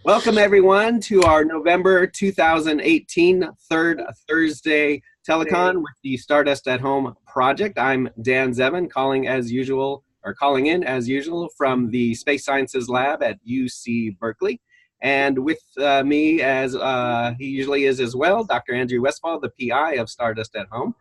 Welcome everyone to our November 2018 Third Thursday telecon with the Stardust at Home project. I'm Dan Zevin, calling in as usual from the Space Sciences Lab at UC Berkeley. And with me, as he usually is as well, Dr. Andrew Westfall, the PI of Stardust at Home.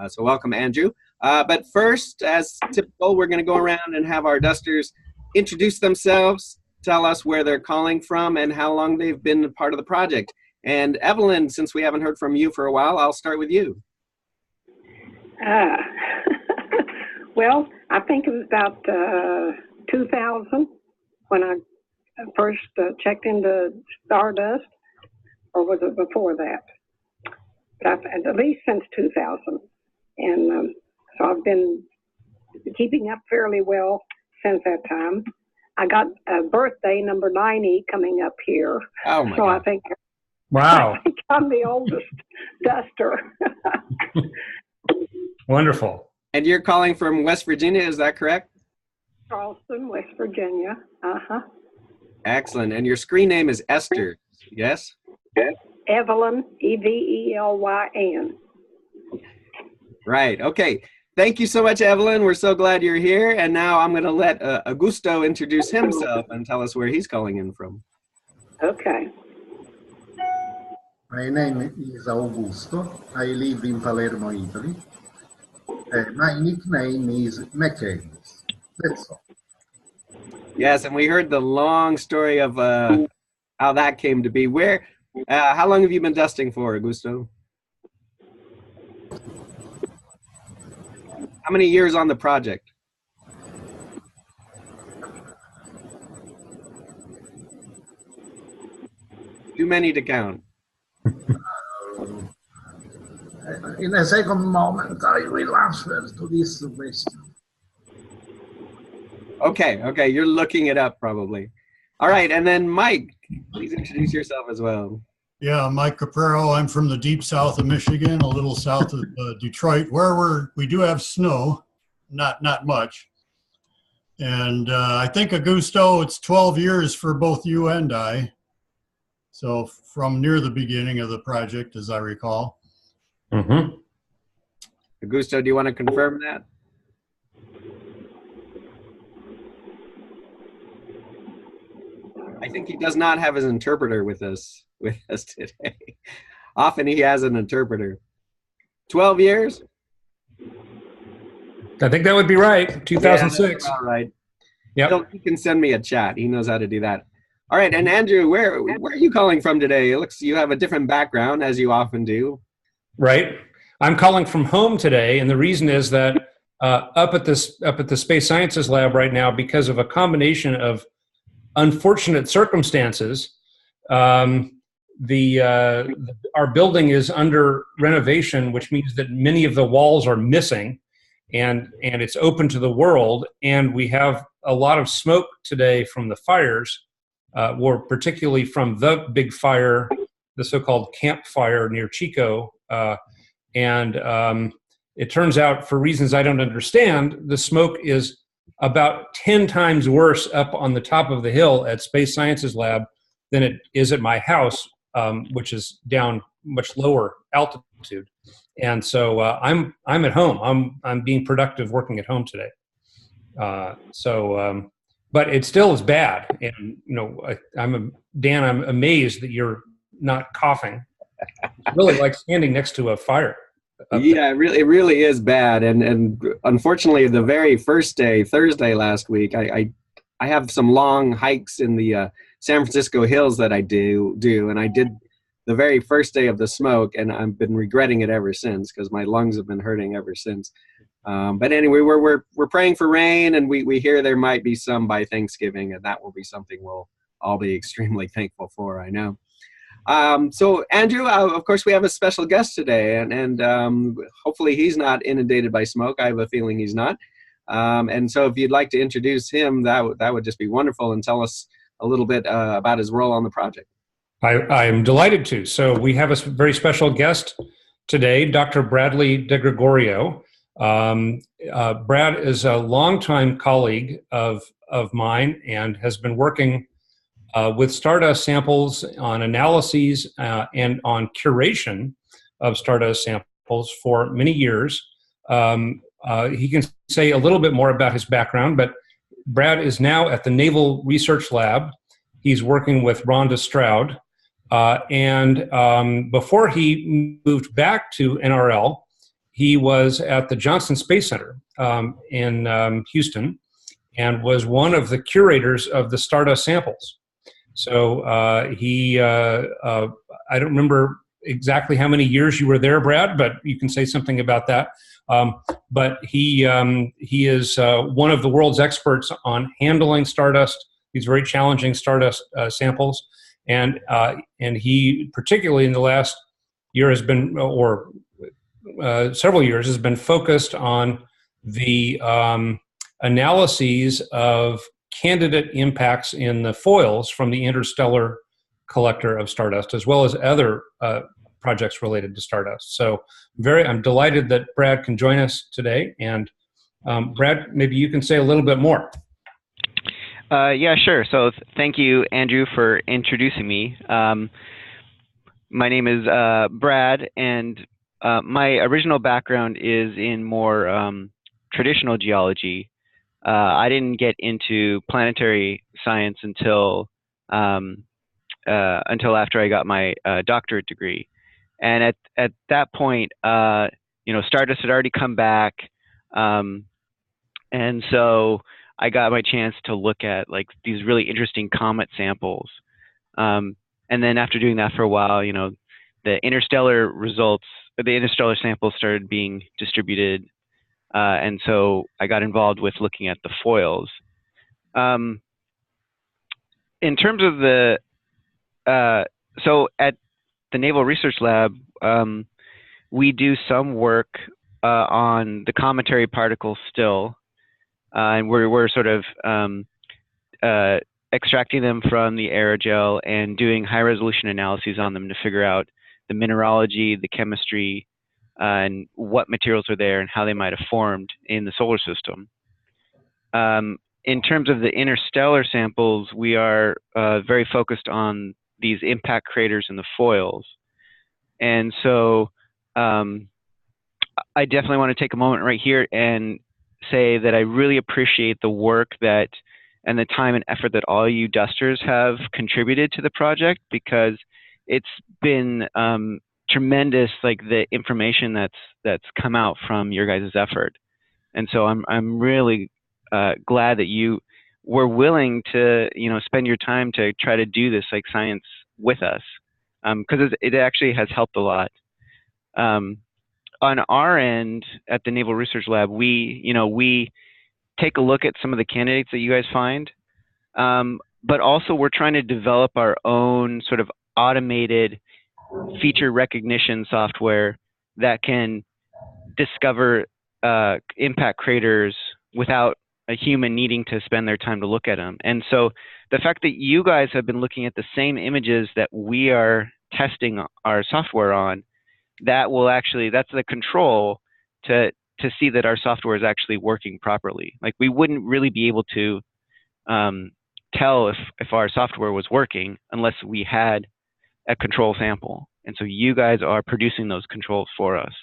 So welcome, Andrew. But first, as typical, we're going to go around and have our dusters introduce themselves, tell us where they're calling from and how long they've been a part of the project. And Evelyn, since we haven't heard from you for a while, I'll start with you. Well, I think it was about 2000 when I first checked into Stardust, or was it before that? But at least since 2000. And so I've been keeping up fairly well since that time. I got a birthday, number 90, coming up here. Oh my so God. I think, Wow. I think I'm the oldest duster. Wonderful. And you're calling from West Virginia, is that correct? Charleston, West Virginia. Excellent. And your screen name is Esther, yes? Yes. Evelyn, Evelyn. Right. Okay. Thank you so much, Evelyn. We're so glad you're here. And now I'm going to let Augusto introduce himself and tell us where he's calling in from. Okay. My name is Augusto. I live in Palermo, Italy. My nickname is McCain. That's all. Yes, and we heard the long story of how that came to be. How long have you been dusting for, Augusto? How many years on the project? Too many to count. In a second moment, I will answer to this question. Okay, you're looking it up probably. All right, and then Mike, please introduce yourself as well. Yeah, Mike Caprero. I'm from the deep south of Michigan, a little south of Detroit, where we do have snow, not much. And I think, Augusto, it's 12 years for both you and I. So from near the beginning of the project, as I recall. Mm-hmm. Augusto, do you want to confirm that? I think he does not have his interpreter with us today. Often he has an interpreter. 12 years? I think that would be right. 2006. Yeah, all right. Yep. He can send me a chat. He knows how to do that. All right, and Andrew, where are you calling from today? It looks you have a different background, as you often do. Right. I'm calling from home today, and the reason is that up at the Space Sciences Lab right now, because of a combination of unfortunate circumstances, our building is under renovation, which means that many of the walls are missing, and it's open to the world, and we have a lot of smoke today from the fires, or particularly from the big fire, the so-called Camp Fire near Chico, and it turns out, for reasons I don't understand, the smoke is about 10 times worse up on the top of the hill at Space Sciences Lab than it is at my house, which is down much lower altitude. And so I'm at home. I'm being productive working at home today. But it still is bad. And I'm amazed that you're not coughing. It's really like standing next to a fire. Yeah, it really is bad. And unfortunately, the very first day, Thursday last week, I have some long hikes in the San Francisco hills that I do, and I did the very first day of the smoke, and I've been regretting it ever since because my lungs have been hurting ever since. But anyway, we're praying for rain, and we hear there might be some by Thanksgiving, and that will be something we'll all be extremely thankful for, I know. So Andrew, of course, we have a special guest today, and hopefully he's not inundated by smoke. I have a feeling he's not. And so if you'd like to introduce him, that would just be wonderful, and tell us a little bit about his role on the project. I'm delighted to. So we have a very special guest today, Dr. Bradley de Gregorio. Brad is a longtime colleague of mine and has been working with Stardust samples, on analyses, and on curation of Stardust samples for many years. He can say a little bit more about his background, but Brad is now at the Naval Research Lab. He's working with Rhonda Stroud. And before he moved back to NRL, he was at the Johnson Space Center in Houston and was one of the curators of the Stardust samples. So I don't remember exactly how many years you were there, Brad, but you can say something about that. But he is one of the world's experts on handling Stardust, these very challenging Stardust samples. And he, particularly in the last year, has been, or several years, has been focused on the analyses of candidate impacts in the foils from the interstellar collector of Stardust, as well as other projects related to Stardust. So I'm delighted that Brad can join us today. And Brad, maybe you can say a little bit more. Yeah, sure. So thank you, Andrew, for introducing me. My name is Brad, and my original background is in more traditional geology. I didn't get into planetary science until after I got my doctorate degree. And at that point, Stardust had already come back, and so I got my chance to look at like these really interesting comet samples. And then after doing that for a while, the interstellar samples started being distributed. And so I got involved with looking at the foils. In terms of so at the Naval Research Lab, we do some work on the cometary particles still. And we're sort of extracting them from the aerogel and doing high-resolution analyses on them to figure out the mineralogy, the chemistry, and what materials are there and how they might have formed in the solar system. In terms of the interstellar samples, we are very focused on these impact craters in the foils. And so I definitely want to take a moment right here and say that I really appreciate the work and the time and effort that all you dusters have contributed to the project, because it's been tremendous, like the information that's come out from your guys' effort. And so I'm really glad that you were willing to spend your time to try to do this like science with us, because it actually has helped a lot. On our end at the Naval Research Lab, we take a look at some of the candidates that you guys find, but also we're trying to develop our own sort of automated feature recognition software that can discover impact craters without a human needing to spend their time to look at them. And so the fact that you guys have been looking at the same images that we are testing our software on, that's the control to see that our software is actually working properly. Like, we wouldn't really be able to tell if our software was working unless we had a control sample. And so you guys are producing those controls for us.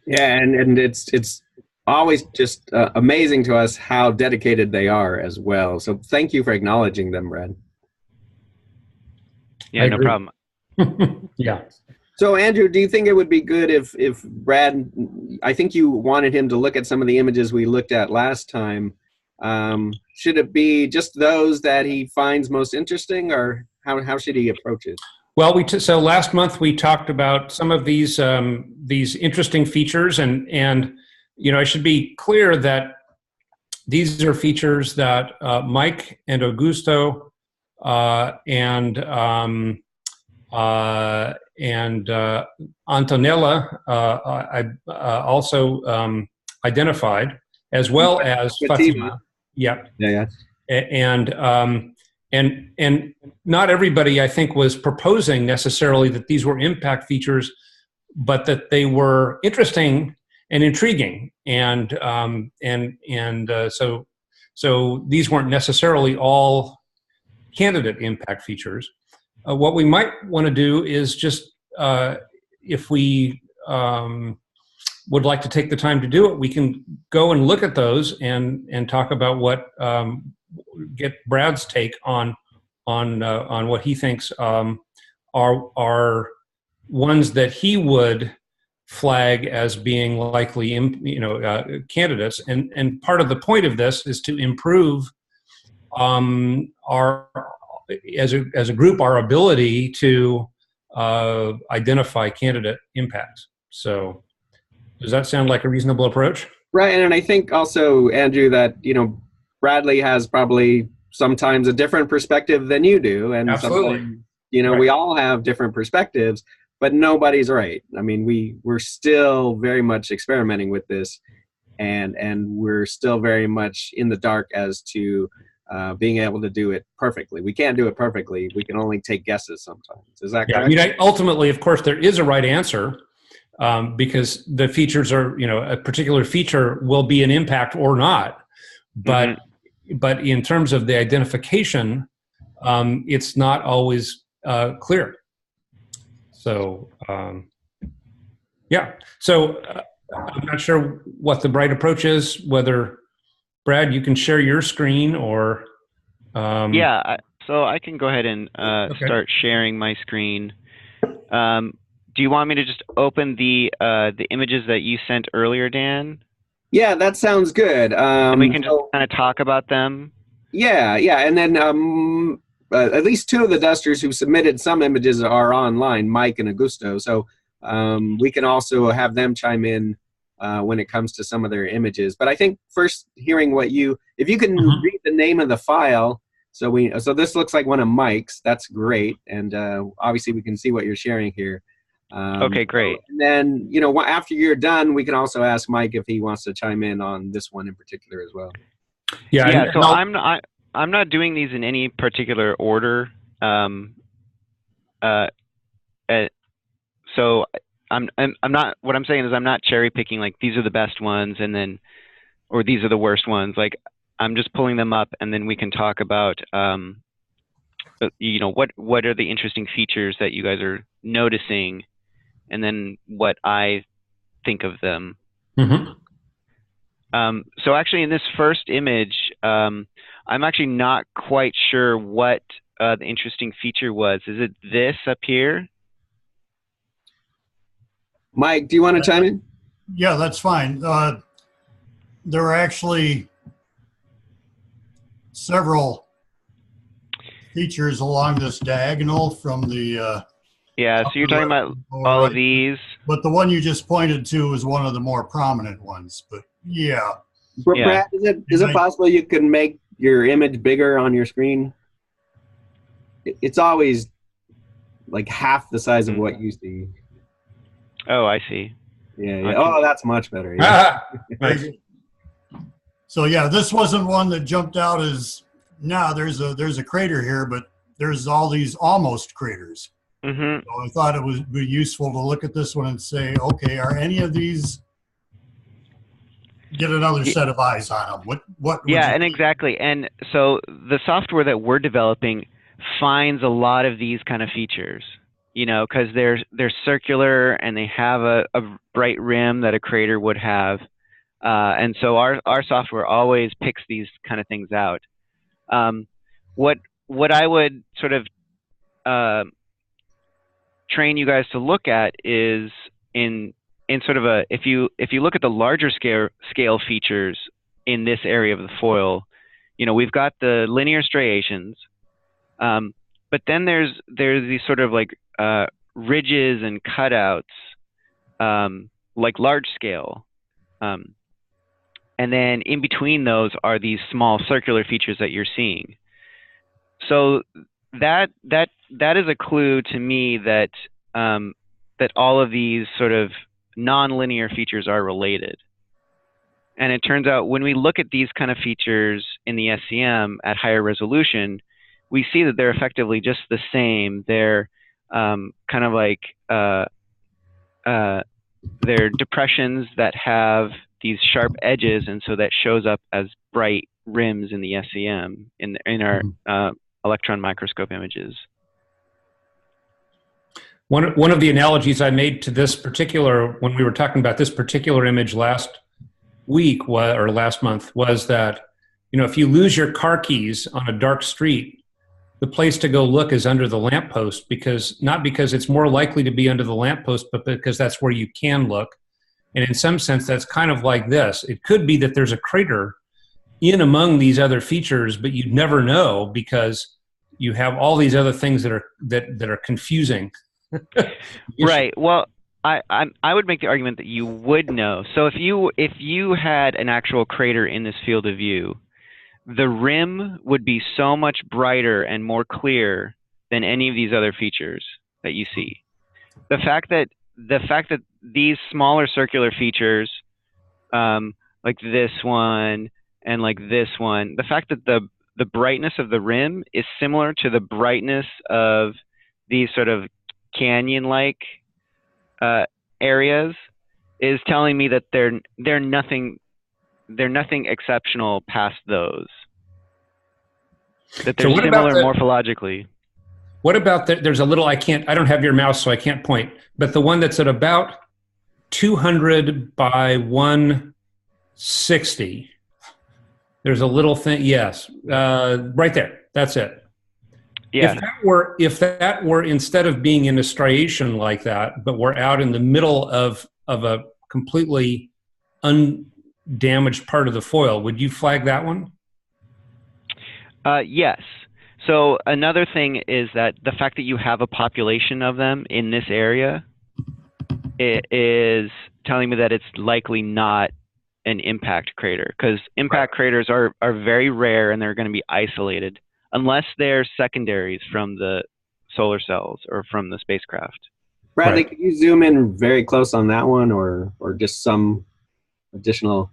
Yeah, and it's always just amazing to us how dedicated they are as well. So thank you for acknowledging them, Brad. Yeah, no problem. Yeah. So Andrew, do you think it would be good if Brad, I think you wanted him to look at some of the images we looked at last time. Should it be just those that he finds most interesting, or how should he approach it? Well, so last month we talked about some of these interesting features, and I should be clear that these are features that Mike and Augusto and Antonella also identified, as well as Fatima. Yeah. Yeah. And not everybody, I think, was proposing necessarily that these were impact features, but that they were interesting and intriguing. And so So these weren't necessarily all candidate impact features. What we might want to do is just, if we would like to take the time to do it, we can go and look at those and talk about what, get Brad's take on what he thinks are ones that he would flag as being likely, candidates. And part of the point of this is to improve our, as a group, our ability to identify candidate impacts. So does that sound like a reasonable approach? Right, and I think also, Andrew, that Bradley has probably sometimes a different perspective than you do, and Absolutely. sometimes, Right. we all have different perspectives, but nobody's right. I mean, we're still very much experimenting with this, and we're still very much in the dark as to being able to do it perfectly. We can't do it perfectly. We can only take guesses sometimes. Is that correct? I mean, ultimately, of course, there is a right answer, because the features are, a particular feature will be an impact or not. But but in terms of the identification, it's not always clear. So yeah. So I'm not sure what the right approach is. Whether, Brad, you can share your screen or. Yeah. So I can go ahead and Okay. start sharing my screen. Do you want me to just open the images that you sent earlier, Dan? Yeah, that sounds good. And we can just kind of talk about them. Yeah, and then at least two of the dusters who submitted some images are online, Mike and Augusto. So we can also have them chime in when it comes to some of their images. But I think first, hearing what if you can read the name of the file. So this looks like one of Mike's. That's great, and obviously we can see what you're sharing here. Okay, great. And then after you're done, we can also ask Mike if he wants to chime in on this one in particular as well. Yeah. So I'm not doing these in any particular order. So I'm not. What I'm saying is I'm not cherry picking like these are the best ones and then, or these are the worst ones. Like I'm just pulling them up and then we can talk about what are the interesting features that you guys are noticing, and then what I think of them. So actually in this first image, I'm actually not quite sure what the interesting feature was. Is it this up here? Mike, do you want to chime in? Yeah, that's fine. There are actually several features along this diagonal from the Yeah, so you're talking about all of these. But the one you just pointed to is one of the more prominent ones. But yeah. Brad, is it possible you can make your image bigger on your screen? It's always like half the size of what you see. Oh, I see. Yeah. Okay. Oh, that's much better. Yeah. Nice. So yeah, this wasn't one that jumped out as there's a crater here, but there's all these almost craters. So I thought it would be useful to look at this one and say, okay, are any of these get another set of eyes on them? What? Yeah, and exactly. And so the software that we're developing finds a lot of these kind of features, because they're circular and they have a bright rim that a crater would have. And so our software always picks these kind of things out. What I would sort of train you guys to look at is in sort of if you look at the larger scale features in this area of the foil, we've got the linear striations, but then there's these sort of like ridges and cutouts, like large scale, and then in between those are these small circular features that you're seeing. So that is a clue to me that that all of these sort of non-linear features are related. And it turns out when we look at these kind of features in the SCM at higher resolution, we see that they're effectively just the same. They're kind of like they're depressions that have these sharp edges, and so that shows up as bright rims in the SEM in our electron microscope images. One of the analogies I made to this particular, when we were talking about this particular image last week or last month, was that, you know, if you lose your car keys on a dark street, the place to go look is under the lamppost, not because it's more likely to be under the lamppost, but because that's where you can look. And in some sense, that's kind of like this. It could be that there's a crater in among these other features, but you'd never know because you have all these other things that are confusing. Right. Well, I would make the argument that you would know. So if you had an actual crater in this field of view, the rim would be so much brighter and more clear than any of these other features that you see. The fact that these smaller circular features, like this one and like this one, the fact that the brightness of the rim is similar to the brightness of these sort of canyon-like areas is telling me that they're nothing exceptional past those. That they're so similar morphologically. What about there's a little, I don't have your mouse, so I can't point, but the one that's at about 200 by 160, there's a little thing, yes, right there, that's it. Yeah. If that were instead of being in a striation like that, but we're out in the middle of a completely undamaged part of the foil, would you flag that one? Yes. So another thing is that the fact that you have a population of them in this area, it is telling me that it's likely not an impact crater, because impact craters are very rare and they're going to be isolated unless they're secondaries from the solar cells or from the spacecraft. Bradley, could you zoom in very close on that one, or just some additional?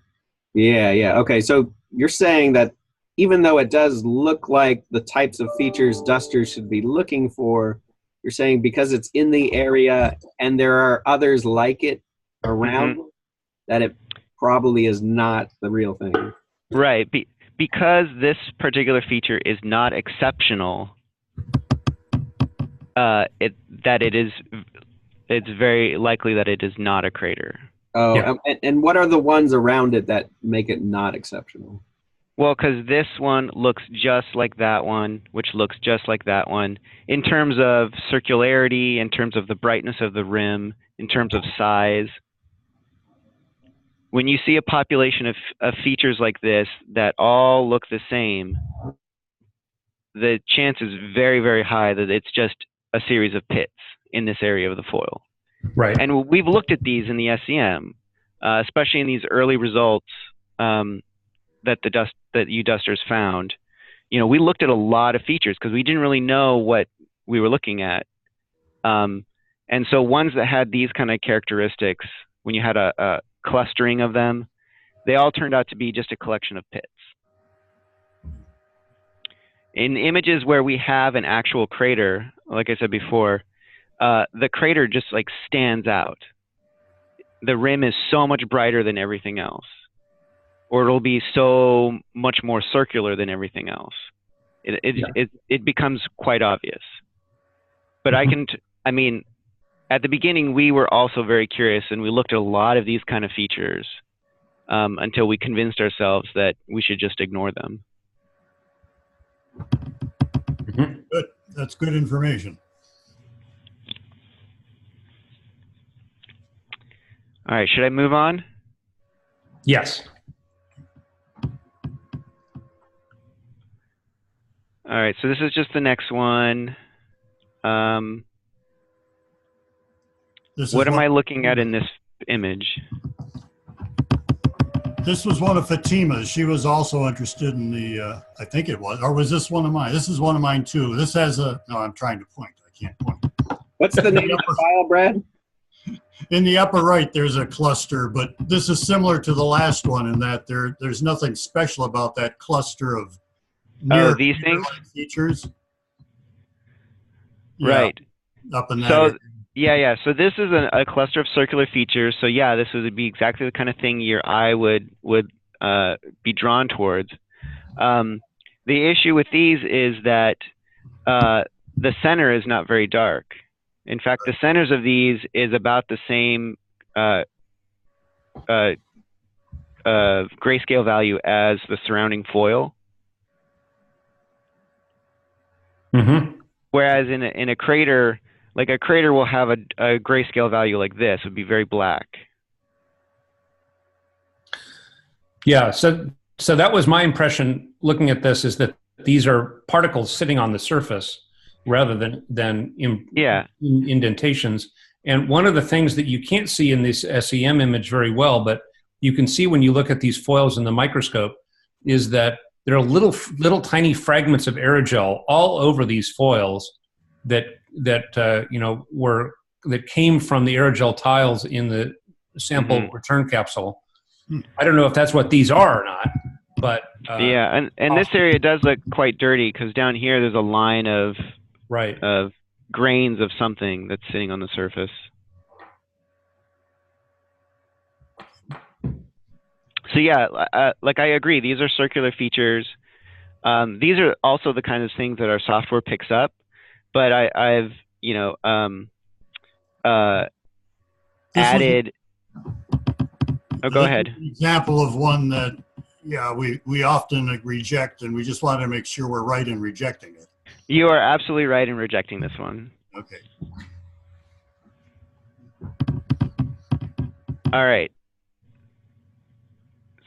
Yeah. Okay, so you're saying that even though it does look like the types of features dusters should be looking for, you're saying because it's in the area and there are others like it around, that it probably is not the real thing. Right. Because this particular feature is not exceptional, it's very likely that it is not a crater. Oh, Yeah. And what are the ones around it that make it not exceptional? Well, because this one looks just like that one, which looks just like that one, in terms of circularity, in terms of the brightness of the rim, in terms of size. When you see a population of features like this that all look the same, the chance is very, very high that it's just a series of pits in this area of the foil. Right. And we've looked at these in the SEM, especially in these early results that you dusters found. You know, we looked at a lot of features because we didn't really know what we were looking at. And so ones that had these kind of characteristics, when you had a clustering of them, they all turned out to be just a collection of pits. In images where we have an actual crater, like I said before, the crater just like stands out. The rim is so much brighter than everything else, or it'll be so much more circular than everything else. It becomes quite obvious. But I mean, at the beginning, we were also very curious, and we looked at a lot of these kind of features until we convinced ourselves that we should just ignore them. Good. That's good information. All right, should I move on? Yes. All right, so this is just the next one. What am I looking at in this image? This was one of Fatima's. She was also interested in the, I think it was, or was this one of mine? This is one of mine too. This has no, I'm trying to point. I can't point. What's the name of the file, Brad? In the upper right, there's a cluster, but this is similar to the last one in that there's nothing special about that cluster of these things? Features. Right. Yeah, up in that area. Yeah. So this is a cluster of circular features. So yeah, this would be exactly the kind of thing your eye would be drawn towards. The issue with these is that the center is not very dark. In fact, the centers of these is about the same grayscale value as the surrounding foil. Mm-hmm. Whereas in a crater, like a crater will have a grayscale value like this, would be very black. Yeah, so that was my impression looking at this, is that these are particles sitting on the surface rather than indentations. And one of the things that you can't see in this SEM image very well, but you can see when you look at these foils in the microscope, is that there are little tiny fragments of aerogel all over these foils that came from the aerogel tiles in the sample return capsule. I don't know if that's what these are or not, but yeah, and this area does look quite dirty, because down here there's a line of grains of something that's sitting on the surface. So yeah, like I agree, these are circular features. These are also the kind of things that our software picks up, but I've added. Oh, go ahead. An example of one that, we often reject, and we just want to make sure we're right in rejecting it. You are absolutely right in rejecting this one. Okay. All right.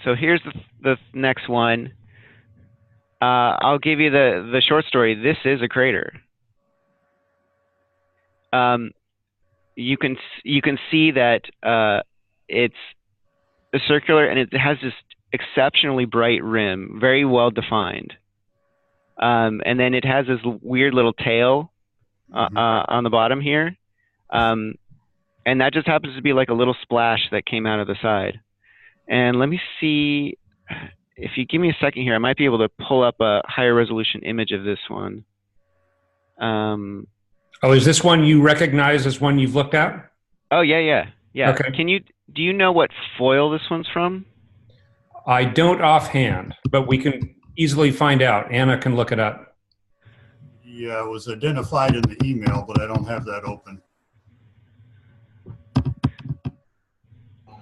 So here's the next one. I'll give you the short story. This is a crater. You can see that it's a circular, and it has this exceptionally bright rim, very well defined. And then it has this weird little tail on the bottom here. And that just happens to be like a little splash that came out of the side. And let me see, if you give me a second here, I might be able to pull up a higher resolution image of this one. Is this one you recognize as one you've looked at? Oh, yeah. Okay. Do you know what foil this one's from? I don't offhand, but we can easily find out. Anna can look it up. Yeah, it was identified in the email, but I don't have that open.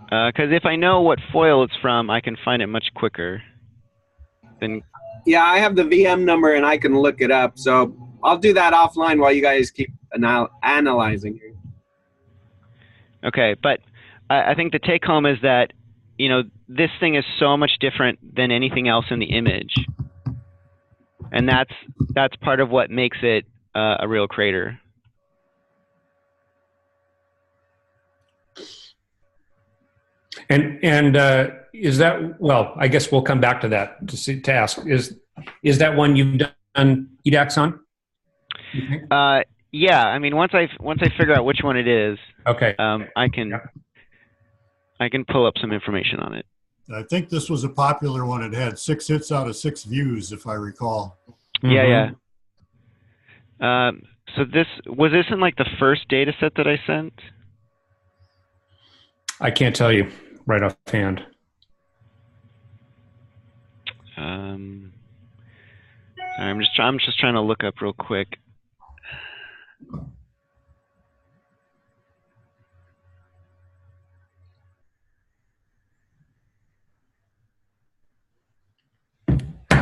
Because if I know what foil it's from, I can find it much quicker than. Yeah, I have the VM number and I can look it up. So I'll do that offline while you guys keep analyzing. Okay, but I think the take home is that, this thing is so much different than anything else in the image. And that's part of what makes it a real crater. And is that, well, I guess we'll come back to that to ask. Is that one you've done EDAX on? Yeah, I mean, once I figure out which one it is, okay, I can pull up some information on it. I think this was a popular one. It had 6 hits out of 6 views, if I recall. Yeah. So was this in like the first data set that I sent? I can't tell you right offhand. I'm just trying to look up real quick.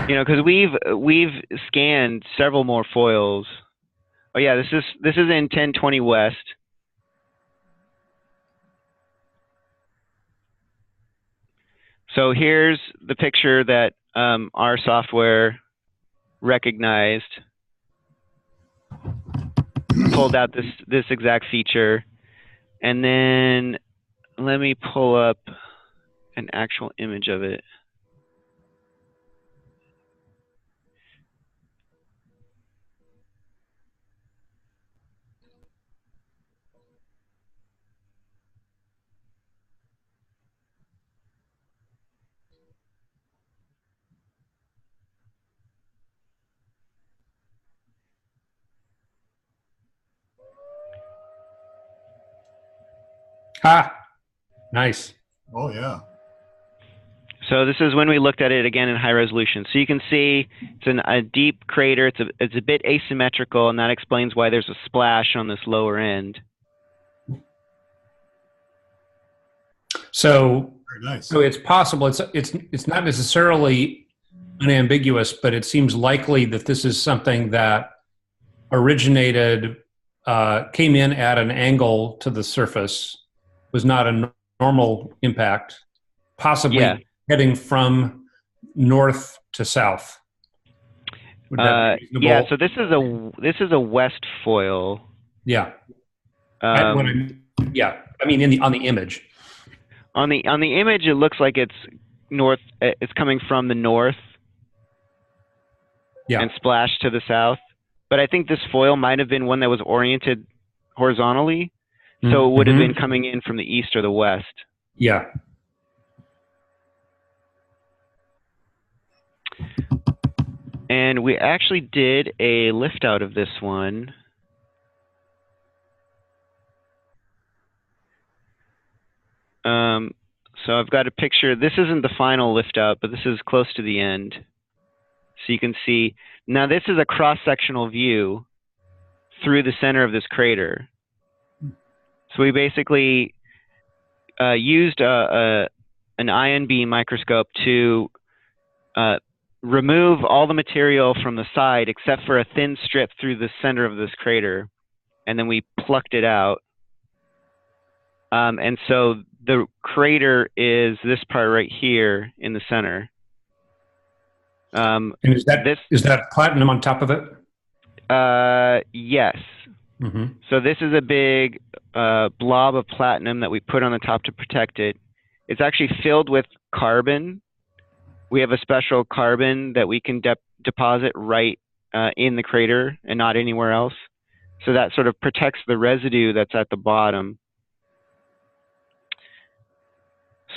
Because we've scanned several more foils. Oh yeah, this is in 1020 West. So here's the picture that our software recognized, pulled out this exact feature, and then let me pull up an actual image of it. Ah, nice. Oh, yeah. So this is when we looked at it again in high resolution. So you can see it's a deep crater. It's a bit asymmetrical, and that explains why there's a splash on this lower end. So, Very nice. so it's possible. It's not necessarily unambiguous, but it seems likely that this is something that originated, came in at an angle to the surface, was not a normal impact, possibly heading from north to south. Would that be reasonable? Yeah. So this is a west foil. Yeah. I mean, on the image. On the image, it looks like it's north. It's coming from the north. Yeah. And splashed to the south. But I think this foil might have been one that was oriented horizontally, so it would have been coming in from the east or the west. Yeah. And we actually did a lift out of this one. So I've got a picture. This isn't the final lift out, but this is close to the end. So you can see, now this is a cross-sectional view through the center of this crater. So we basically used an ion beam microscope to remove all the material from the side except for a thin strip through the center of this crater. And then we plucked it out. And so the crater is this part right here in the center. And is that platinum on top of it? Yes. So this is a big blob of platinum that we put on the top to protect it. It's actually filled with carbon. We have a special carbon that we can deposit right in the crater and not anywhere else. So that sort of protects the residue that's at the bottom.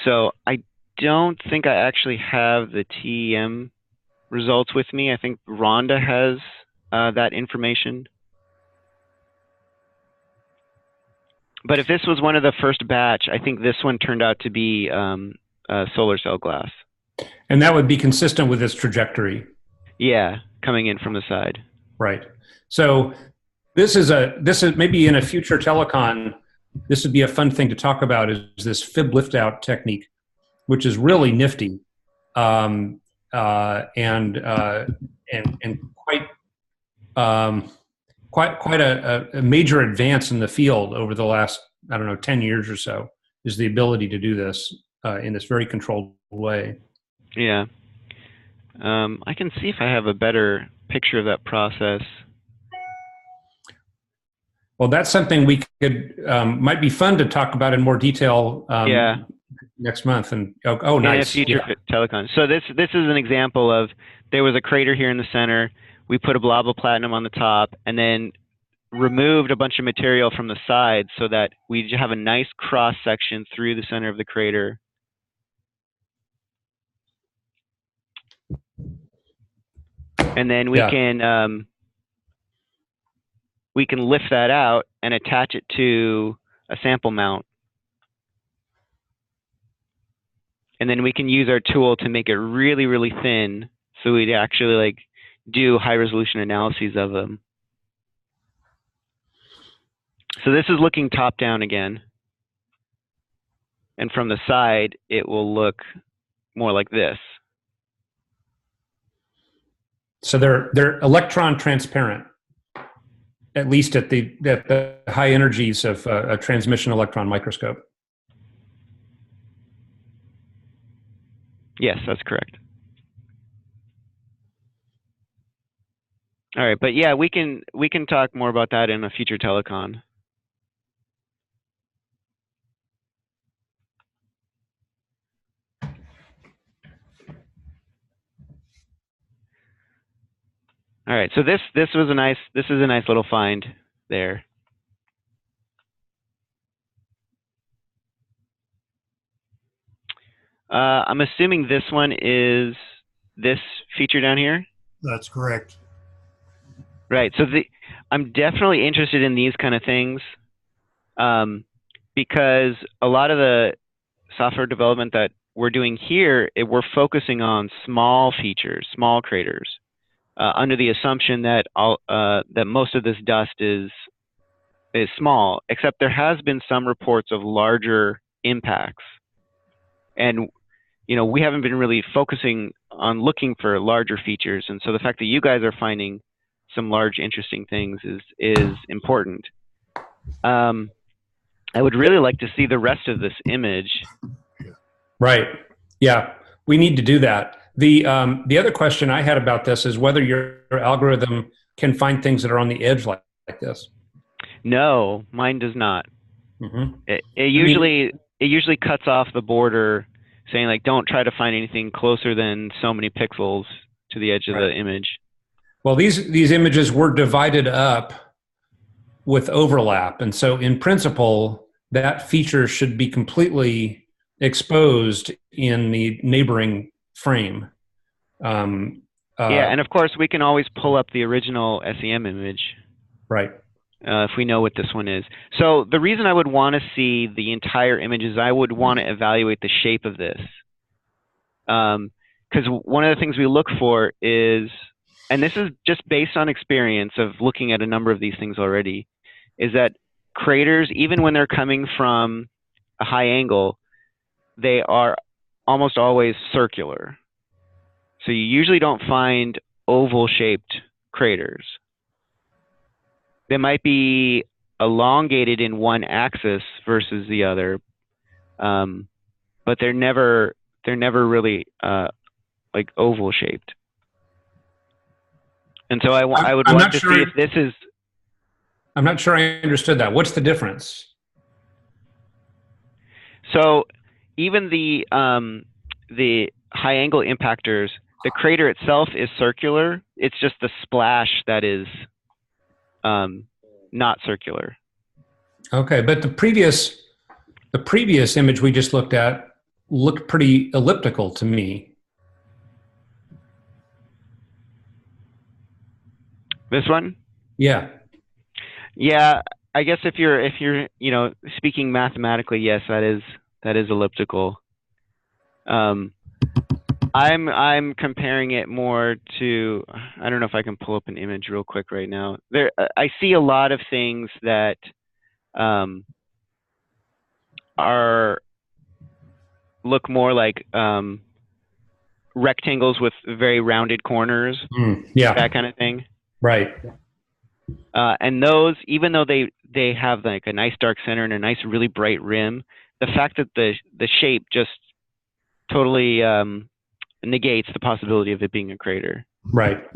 So I don't think I actually have the TEM results with me. I think Rhonda has that information. But if this was one of the first batch, I think this one turned out to be solar cell glass. And that would be consistent with this trajectory. Yeah, coming in from the side. Right. So this is maybe in a future telecon, this would be a fun thing to talk about, is this fib lift out technique, which is really nifty. And quite a major advance in the field over the last, I don't know, 10 years or so, is the ability to do this in this very controlled way. Yeah. I can see if I have a better picture of that process. Well, that's something we could, might be fun to talk about in more detail next month. And nice. In a future telecon. So this is an example of, there was a crater here in the center. We put a blob of platinum on the top and then removed a bunch of material from the side so that we have a nice cross section through the center of the crater. And then we can lift that out and attach it to a sample mount. And then we can use our tool to make it really, really thin, so we'd actually do high resolution analyses of them. So this is looking top down again. And from the side, it will look more like this. So they're electron transparent, at least at the high energies of a transmission electron microscope. Yes, that's correct. All right, but yeah, we can talk more about that in a future telecon. All right, so this is a nice little find there. I'm assuming this one is this feature down here? That's correct. Right, so I'm definitely interested in these kind of things because a lot of the software development that we're doing here, we're focusing on small features, small craters, under the assumption that that most of this dust is small, except there has been some reports of larger impacts. And we haven't been really focusing on looking for larger features. And so the fact that you guys are finding some large, interesting things is important. I would really like to see the rest of this image. Right. Yeah, we need to do that. The other question I had about this is whether your algorithm can find things that are on the edge like this. No, mine does not. Mm-hmm. It usually cuts off the border, saying like, don't try to find anything closer than so many pixels to the edge of the image. Well, these images were divided up with overlap, and so in principle, that feature should be completely exposed in the neighboring frame. Yeah, and of course, we can always pull up the original SEM image. Right. If we know what this one is. So the reason I would want to see the entire image is I would want to evaluate the shape of this. Because one of the things we look for is, and this is just based on experience of looking at a number of these things already, is that craters, even when they're coming from a high angle, they are almost always circular. So you usually don't find oval-shaped craters. They might be elongated in one axis versus the other, but they're never really like oval shaped. And so I would want to see if this is. I'm not sure I understood that. What's the difference? So even the high angle impactors, the crater itself is circular. It's just the splash that is not circular. Okay, but the previous image we just looked at looked pretty elliptical to me. This one? Yeah. Yeah, I guess if you're speaking mathematically, yes, that is elliptical. I'm comparing it more to, I don't know if I can pull up an image real quick right now. I see a lot of things that look more like rectangles with very rounded corners, yeah, that kind of thing. Right. And those, even though they have like a nice dark center and a nice really bright rim, the fact that the shape just totally negates the possibility of it being a crater. Right.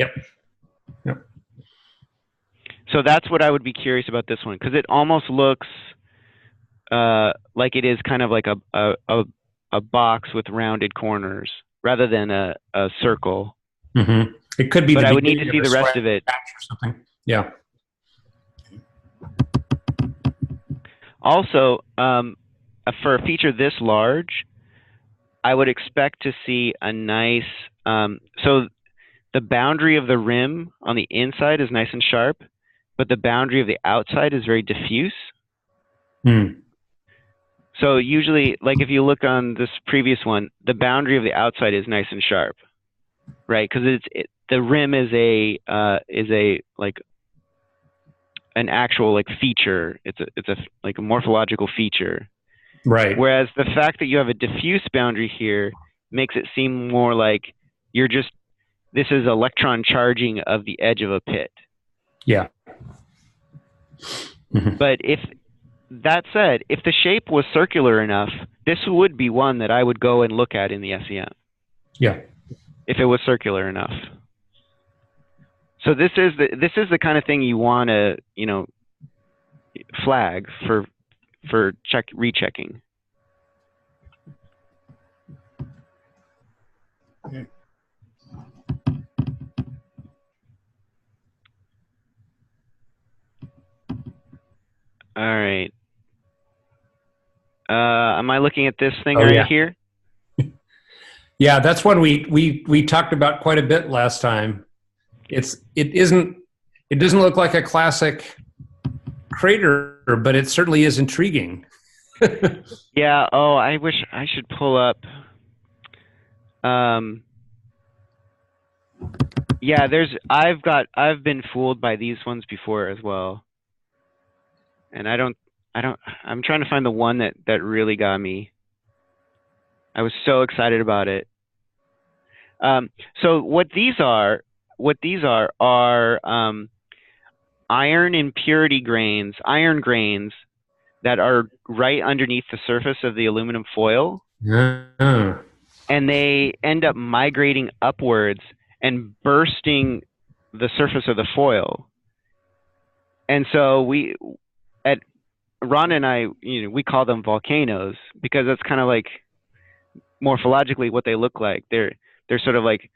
Yep. So that's what I would be curious about this one, because it almost looks like it is kind of like a box with rounded corners rather than a circle. Mm-hmm. It could be, but I would need to see the rest of it. Or something. Yeah. Also, for a feature this large, I would expect to see a nice, so the boundary of the rim on the inside is nice and sharp, but the boundary of the outside is very diffuse. So usually, like if you look on this previous one, the boundary of the outside is nice and sharp, right? Because the rim is a like an actual like feature. It's a like a morphological feature. Right. Whereas the fact that you have a diffuse boundary here makes it seem more like this is electron charging of the edge of a pit. Yeah. Mm-hmm. But that said, if the shape was circular enough, this would be one that I would go and look at in the SEM. Yeah. If it was circular enough. So this is the kind of thing you want to, flag for rechecking. Okay. All right. Am I looking at this thing here? Yeah, that's one we talked about quite a bit last time. It doesn't look like a classic crater, but it certainly is intriguing. Yeah. Oh, I wish I should pull up. Yeah, I've been fooled by these ones before as well. And I'm trying to find the one that really got me. I was so excited about it. So what these are iron impurity grains, iron grains that are right underneath the surface of the aluminum foil. Yeah. And they end up migrating upwards and bursting the surface of the foil. And so Ron and I, we call them volcanoes because that's kind of like morphologically what they look like. They're sort of like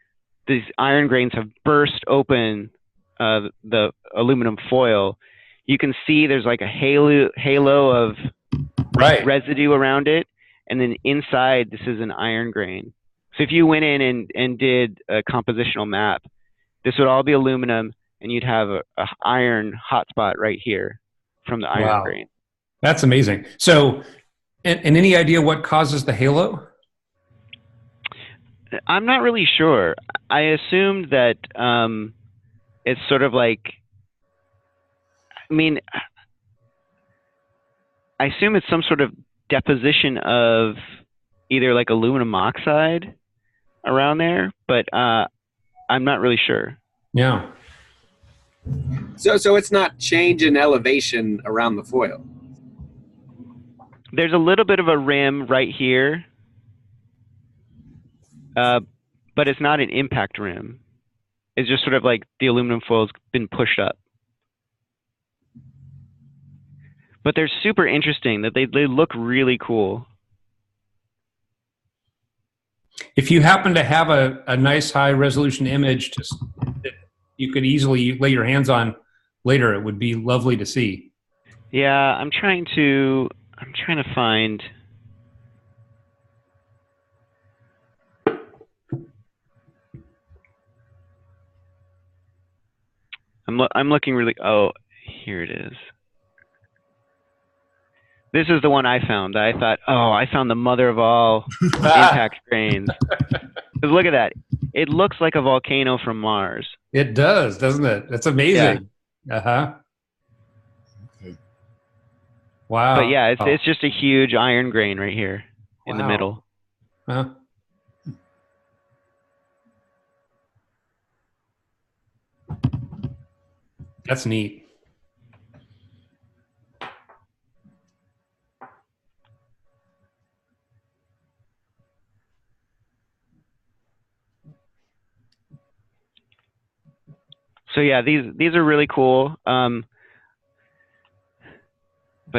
these iron grains have burst open the aluminum foil. You can see there's like a halo of residue around it, and then inside this is an iron grain. So if you went in and did a compositional map, this would all be aluminum, and you'd have a iron hotspot right here from the iron grain. That's amazing. So, and any idea what causes the halo? I'm not really sure. I assumed that it's sort of like, I assume it's some sort of deposition of either like aluminum oxide around there, but I'm not really sure. Yeah. So it's not change in elevation around the foil. There's a little bit of a rim right here, but it's not an impact rim. It's just sort of like the aluminum foil's been pushed up. But they're super interesting. That they look really cool. If you happen to have a nice high resolution image that you could easily lay your hands on later, it would be lovely to see. Yeah, I'm trying to find. I'm looking really. Oh, here it is. This is the one I found. I thought, oh, I found the mother of all impact grains. Because look at that. It looks like a volcano from Mars. It does, doesn't it? That's amazing. Yeah. Uh-huh. Okay. Wow. But yeah, it's just a huge iron grain right here in the middle. Huh? That's neat. So yeah, these are really cool. But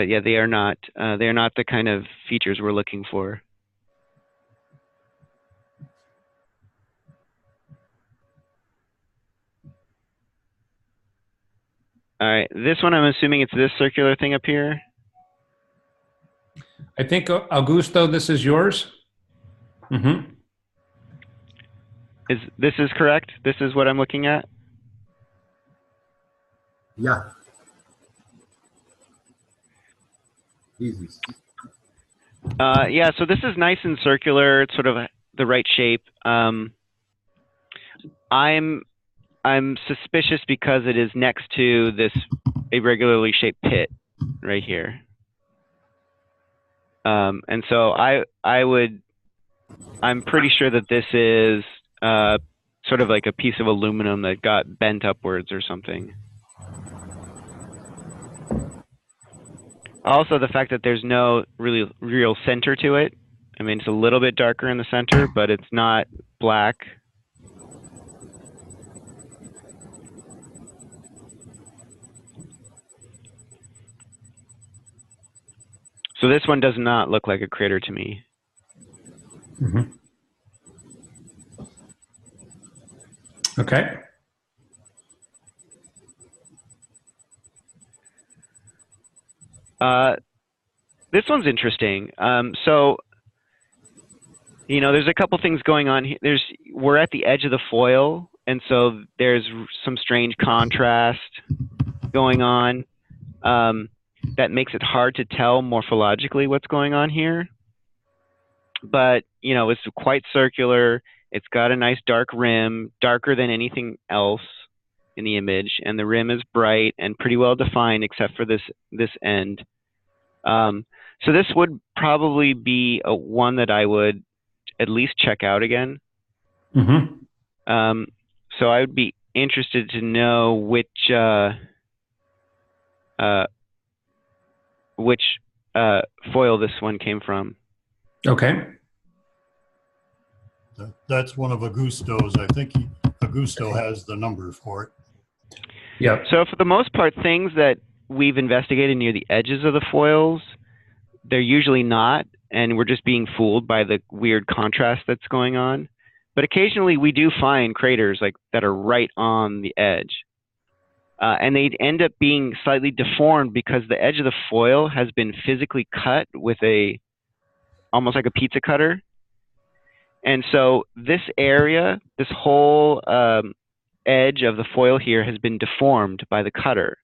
yeah, they are not the kind of features we're looking for. All right, this one I'm assuming it's this circular thing up here. I think Augusto, this is yours. Mm-hmm. This is correct? This is what I'm looking at? Yeah. Easy. Yeah, so this is nice and circular. It's sort of the right shape. I'm suspicious because it is next to this irregularly shaped pit right here. And so I'm pretty sure that this is sort of like a piece of aluminum that got bent upwards or something. Also, the fact that there's no real center to it. I mean, it's a little bit darker in the center, but it's not black. So this one does not look like a crater to me. Mm-hmm. Okay. This one's interesting. So, there's a couple things going on here. We're at the edge of the foil, and so there's some strange contrast going on. that makes it hard to tell morphologically what's going on here. But, you know, it's quite circular. It's got a nice dark rim, darker than anything else in the image, and the rim is bright and pretty well defined except for this end. So this would probably be one that I would at least check out again. Mm-hmm. So I would be interested to know which foil this one came from. Okay. That's one of Augusto's. I think Augusto has the number for it. Yeah. So for the most part, things that we've investigated near the edges of the foils, they're usually not, and we're just being fooled by the weird contrast that's going on. But occasionally we do find craters like that are right on the edge. And they end up being slightly deformed because the edge of the foil has been physically cut with almost like a pizza cutter. And so this area, this whole edge of the foil here has been deformed by the cutter.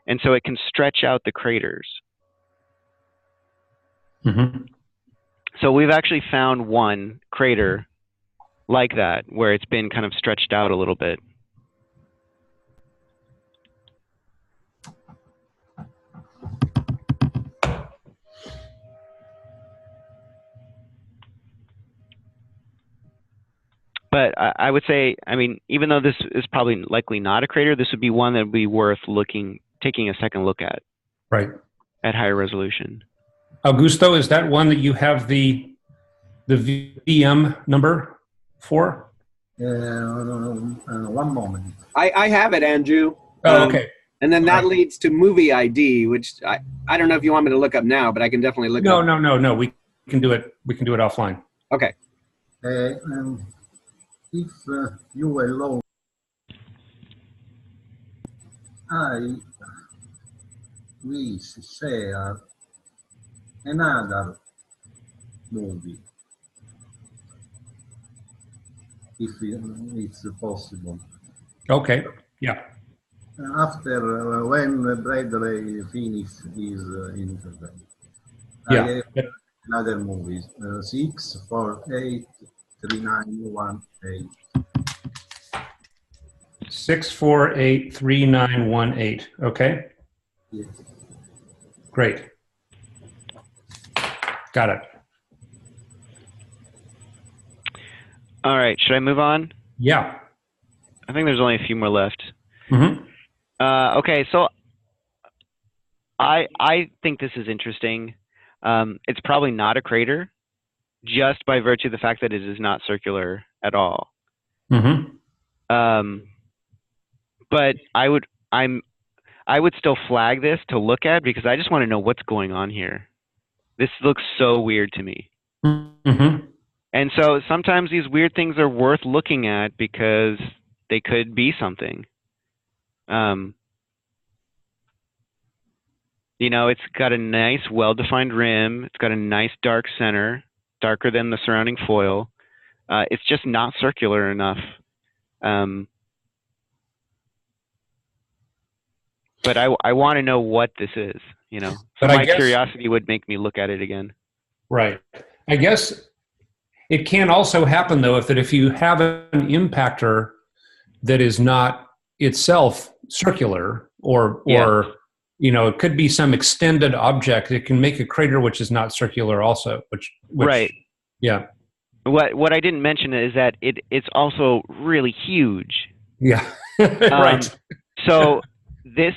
And so it can stretch out the craters. Mm-hmm. So we've actually found one crater like that, where it's been kind of stretched out a little bit. But I would say, I mean, even though this is probably likely not a crater, this would be one that would be worth taking a second look at. Right. At higher resolution. Augusto, is that one that you have the VM number for? One moment. I have it, Andrew. Oh, okay. And then that leads to movie ID, which I don't know if you want me to look up now, but I can definitely look up. No. We can do it. We can do it offline. Okay. If you allow, I wish share another movie, if it's possible. Okay. Yeah. After when Bradley finishes his interview, Yeah. I have another movie, 648 3918. 648 3918. Okay. Yes. Great. Got it. All right. Should I move on? Yeah. I think there's only a few more left. Mm-hmm. Okay. So I think this is interesting. It's probably not a crater, just by virtue of the fact that it is not circular at all. Mm-hmm. But I would still flag this to look at because I just want to know what's going on here. This looks so weird to me. Mm-hmm. And so sometimes these weird things are worth looking at because they could be something. You know, it's got a nice, well-defined rim. It's got a nice dark center, darker than the surrounding foil. It's just not circular enough. But I want to know what this is, you know. So my curiosity would make me look at it again. Right. I guess it can also happen, though, if you have an impactor that is not itself circular or you know, it could be some extended object. It can make a crater which is not circular also. Which right. Yeah. What I didn't mention is that it's also really huge. Yeah. Right. So this,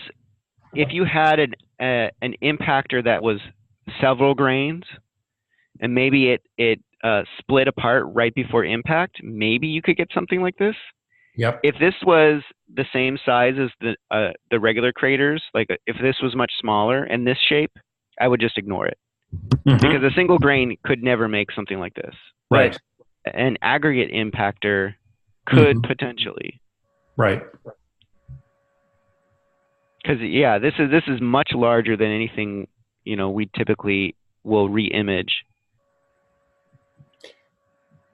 if you had an impactor that was several grains, and maybe it split apart right before impact, maybe you could get something like this. Yep. If this was the same size as the regular craters, like if this was much smaller and this shape, I would just ignore it. Mm-hmm. Because a single grain could never make something like this. Right. But an aggregate impactor could potentially. Right. Because this is much larger than anything, you know, we typically will re-image.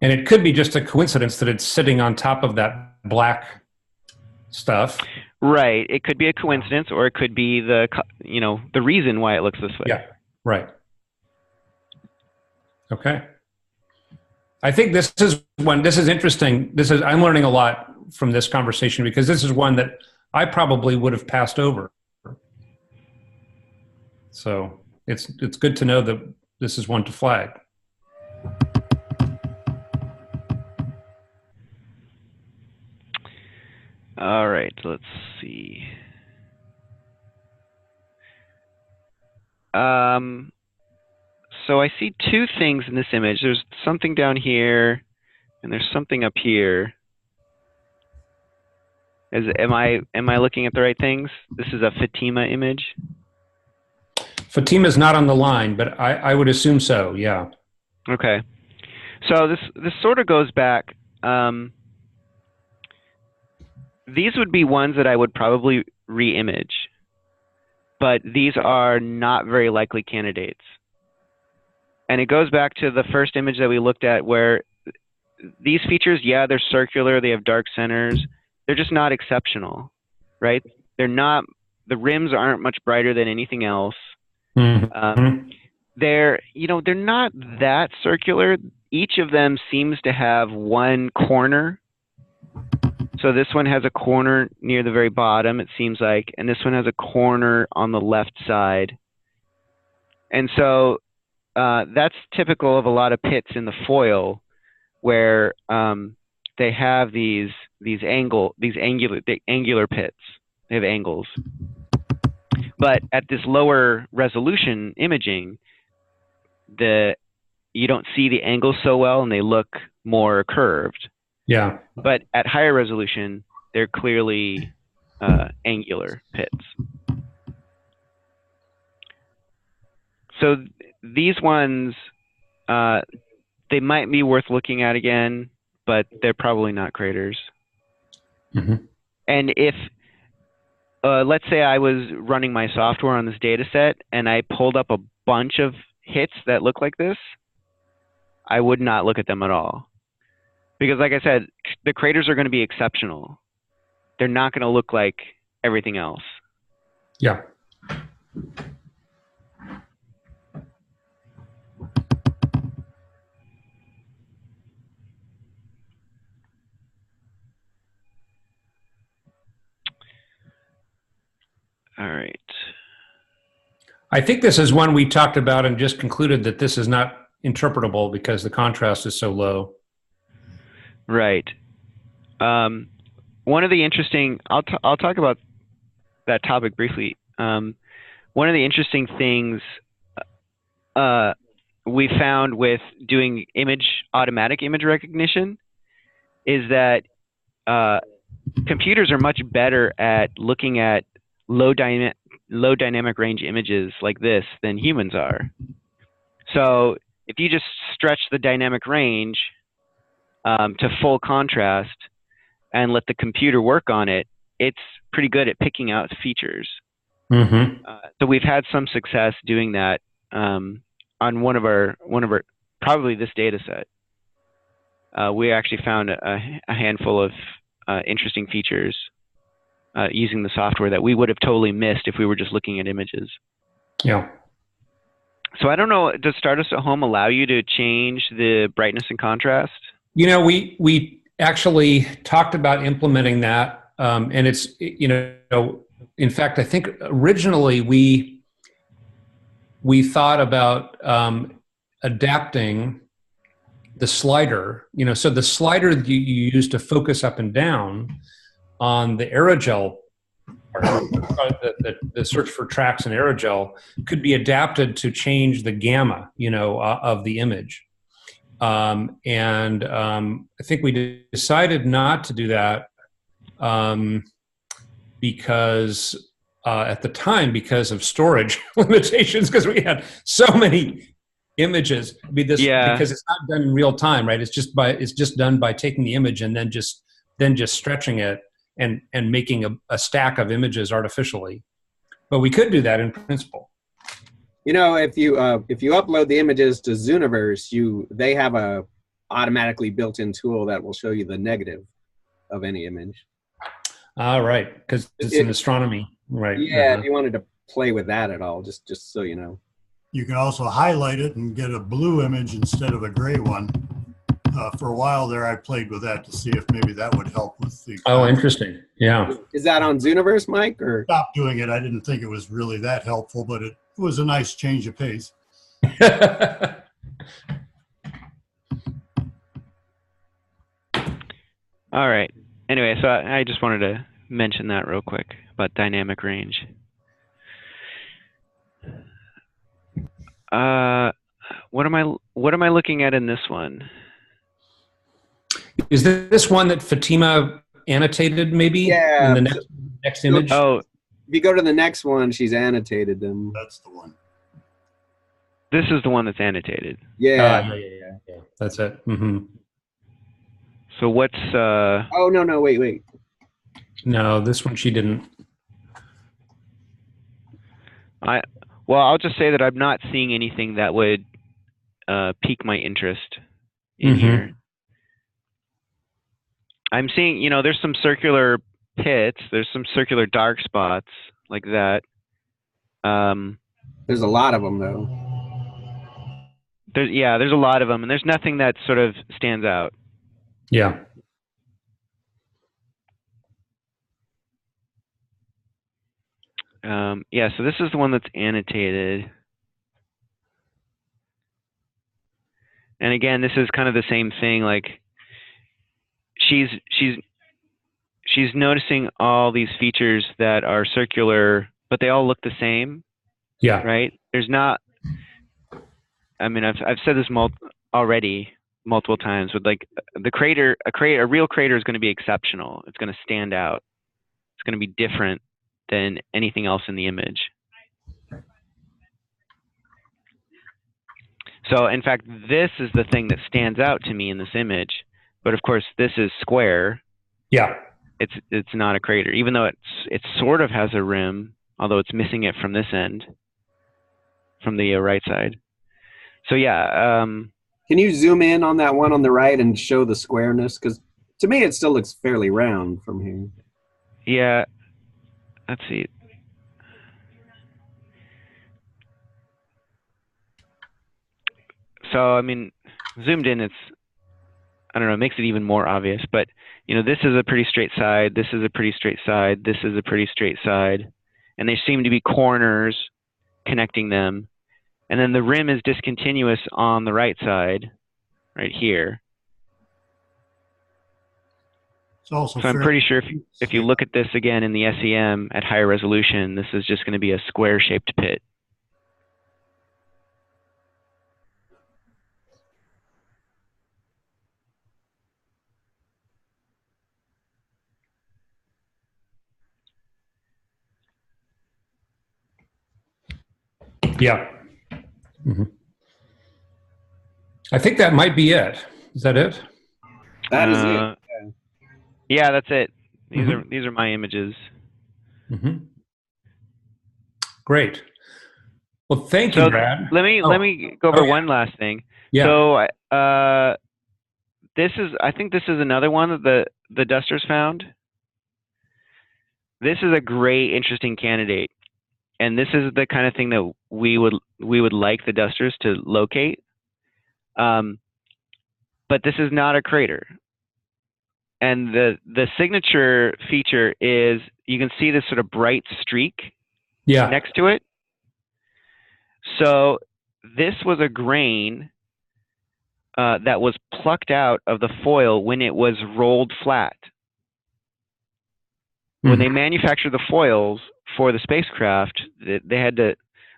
And it could be just a coincidence that it's sitting on top of that black stuff. Right. It could be a coincidence, or it could be the reason why it looks this way. Yeah. Right. Okay. I think this is interesting. I'm learning a lot from this conversation, because this is one that I probably would have passed over. So it's good to know that this is one to flag. All right, let's see. So I see two things in this image. There's something down here, and there's something up here. Am I looking at the right things? This is a Fatima image. Fatima's not on the line, but I would assume so. Yeah. Okay. So this sort of goes back. These would be ones that I would probably re-image, but these are not very likely candidates. And it goes back to the first image that we looked at, where these features, yeah, they're circular, they have dark centers, they're just not exceptional, right? They're not, the rims aren't much brighter than anything else. Mm-hmm. They're not that circular. Each of them seems to have one corner. So this one has a corner near the very bottom, it seems like, and this one has a corner on the left side. And so that's typical of a lot of pits in the foil, where they have these angular pits. They have angles. But at this lower resolution imaging, you don't see the angles so well, and they look more curved. Yeah. But at higher resolution, they're clearly angular pits. So these ones, they might be worth looking at again, but they're probably not craters. Mm-hmm. And if, let's say I was running my software on this data set and I pulled up a bunch of hits that look like this, I would not look at them at all. Because like I said, the craters are going to be exceptional. They're not going to look like everything else. Yeah. All right. I think this is one we talked about and just concluded that this is not interpretable because the contrast is so low. Right. One of the interesting, I'll talk about that topic briefly. One of the interesting things we found with doing automatic image recognition is that computers are much better at looking at low dynamic range images like this than humans are. So if you just stretch the dynamic range to full contrast and let the computer work on it, it's pretty good at picking out features. Mm-hmm. So we've had some success doing that on one of our probably this data set. We actually found a handful of interesting features using the software that we would have totally missed if we were just looking at images. Yeah. So I don't know, does Stardust at Home allow you to change the brightness and contrast? You know, we actually talked about implementing that, and it's, in fact, I think originally we thought about adapting the slider, so the slider that you use to focus up and down on the aerogel, the search for tracks in aerogel, could be adapted to change the gamma, of the image. I think we decided not to do that because at the time, because of storage limitations, because we had so many images. Because it's not done in real time, right? It's just done by taking the image and then just stretching it and making a stack of images artificially. But we could do that in principle. If you upload the images to Zooniverse, they have a automatically built-in tool that will show you the negative of any image. All right, because it's in astronomy, right? Yeah, if you wanted to play with that at all, just so you know. You can also highlight it and get a blue image instead of a gray one. For a while there, I played with that to see if maybe that would help with the. Oh, interesting. Yeah. Is that on Zooniverse, Mike? Or Stopped doing it. I didn't think it was really that helpful, but it was a nice change of pace. All right. Anyway, so I just wanted to mention that real quick about dynamic range. What am I looking at in this one? Is this one that Fatima annotated maybe Yeah. in the next image? Oh, if you go to the next one, she's annotated them. That's the one. this is the one that's annotated. Yeah. Yeah. That's it. Mm-hmm. So what's Oh no, wait. No, this one she didn't. well, I'll just say that I'm not seeing anything that would pique my interest in here. I'm seeing, there's some circular pits, there's some circular dark spots like that. There's a lot of them though. There's a lot of them, and there's nothing that sort of stands out. Yeah. So this is the one that's annotated. And again, this is kind of the same thing. Like she's noticing all these features that are circular, but they all look the same. Yeah. Right? There's not. I mean, I've said this already multiple times. With like the crater, a real crater is going to be exceptional. It's going to stand out. It's going to be different than anything else in the image. So in fact, this is the thing that stands out to me in this image. But of course, this is square. Yeah. It's not a crater, even though it sort of has a rim, although it's missing it from this end, from the right side. So yeah. Can you zoom in on that one on the right and show the squareness? Because to me, it still looks fairly round from here. Yeah. Let's see. So, I mean, zoomed in, I don't know, it makes it even more obvious. But, this is a pretty straight side. This is a pretty straight side. This is a pretty straight side. And there seem to be corners connecting them. And then the rim is discontinuous on the right side, right here. So I'm pretty sure if you look at this again in the SEM at higher resolution, this is just going to be a square-shaped pit. Yeah. Mm-hmm. I think that might be it. Is that it? That is it. Yeah, that's it. These are my images. Mm-hmm. Great. Well, thank you, Brad. Let me go over one last thing. Yeah. So I think this is another one that the dusters found. This is a great, interesting candidate, and this is the kind of thing that we would like the dusters to locate. But this is not a crater. And the signature feature is you can see this sort of bright streak next to it. So this was a grain that was plucked out of the foil when it was rolled flat. When they manufactured the foils for the spacecraft, they had to,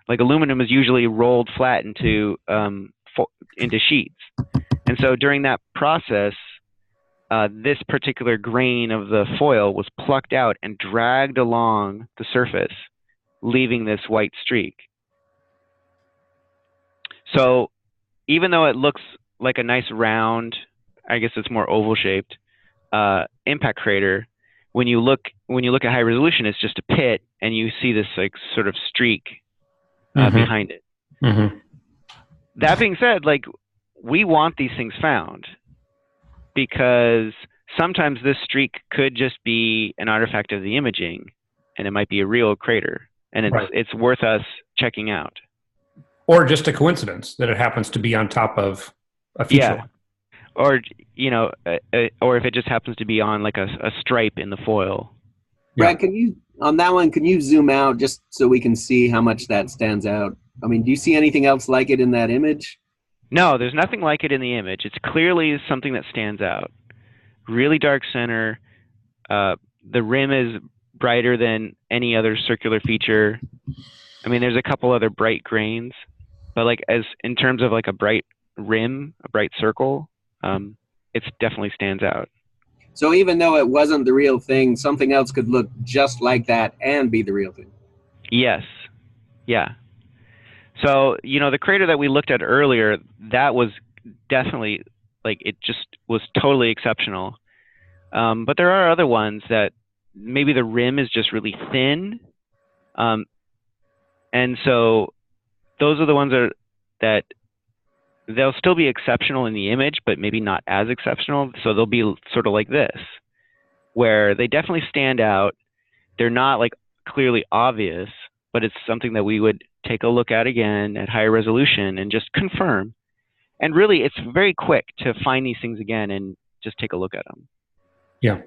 like, aluminum is usually rolled flat into sheets. And so during that process, this particular grain of the foil was plucked out and dragged along the surface, leaving this white streak. So even though it looks like a nice round, I guess it's more oval shaped, impact crater, when you look at high resolution, it's just a pit, and you see this like sort of streak behind it. Mm-hmm. That being said, like, we want these things found, because sometimes this streak could just be an artifact of the imaging, and it might be a real crater, and it's worth us checking out. Or just a coincidence that it happens to be on top of a feature. Yeah. Or, you know, or if it just happens to be on like a stripe in the foil. Brad, can you, on that one, can you zoom out just so we can see how much that stands out? I mean, do you see anything else like it in that image? No, there's nothing like it in the image. It's clearly something that stands out. Really dark center. The rim is brighter than any other circular feature. I mean, there's a couple other bright grains, but like in terms of like a bright rim, a bright circle, it definitely stands out. So even though it wasn't the real thing, something else could look just like that and be the real thing. Yes. Yeah. So, you know, the crater that we looked at earlier, that was definitely, like, it just was totally exceptional. But there are other ones that maybe the rim is just really thin. And so those are the ones that they'll still be exceptional in the image, but maybe not as exceptional. So they'll be sort of like this, where they definitely stand out. They're not like clearly obvious, but it's something that we would take a look at again at higher resolution and just confirm. And really, it's very quick to find these things again and just take a look at them. Yeah.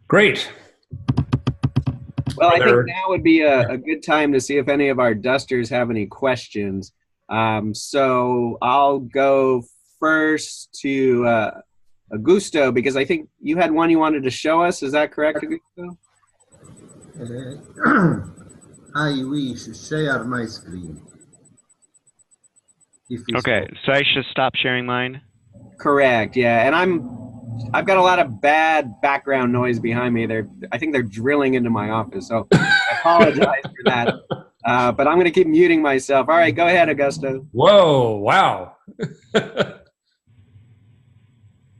Great. Well, I think now would be a good time to see if any of our dusters have any questions. So I'll go first to Augusto, because I think you had one you wanted to show us. Is that correct, Augusto? I wish share my screen. Okay, so I should stop sharing mine? Correct, yeah. And I've got a lot of bad background noise behind me. I think they're drilling into my office, so I apologize for that. But I'm going to keep muting myself. All right, go ahead, Augusto. Whoa, wow.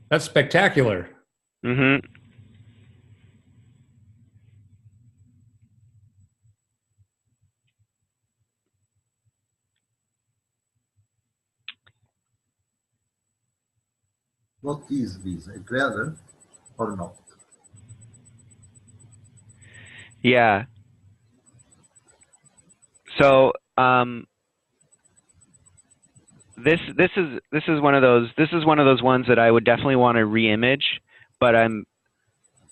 That's spectacular. Mm-hmm. What is this, a crater or not? Yeah. So this is one of those ones that I would definitely want to re-image, but I'm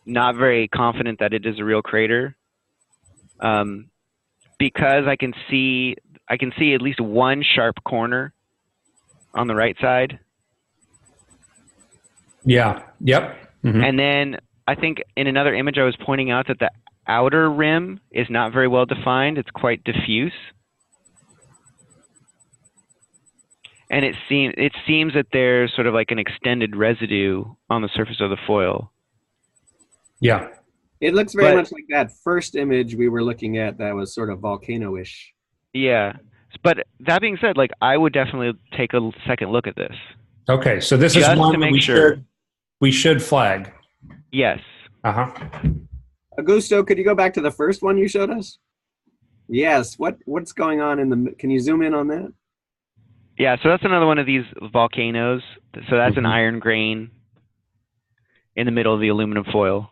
not very confident that it is a real crater, because I can see at least one sharp corner on the right side. Yeah. Yep. Mm-hmm. And then I think in another image I was pointing out that the outer rim is not very well defined. It's quite diffuse. And it seems that there's sort of like an extended residue on the surface of the foil. Yeah. It looks very much like that first image we were looking at that was sort of volcano-ish. Yeah. But that being said, like, I would definitely take a second look at this. Okay, so this is one that we should flag. Yes. Uh-huh. Augusto, could you go back to the first one you showed us? Yes. What's going on can you zoom in on that? Yeah, so that's another one of these volcanoes. So that's an iron grain in the middle of the aluminum foil.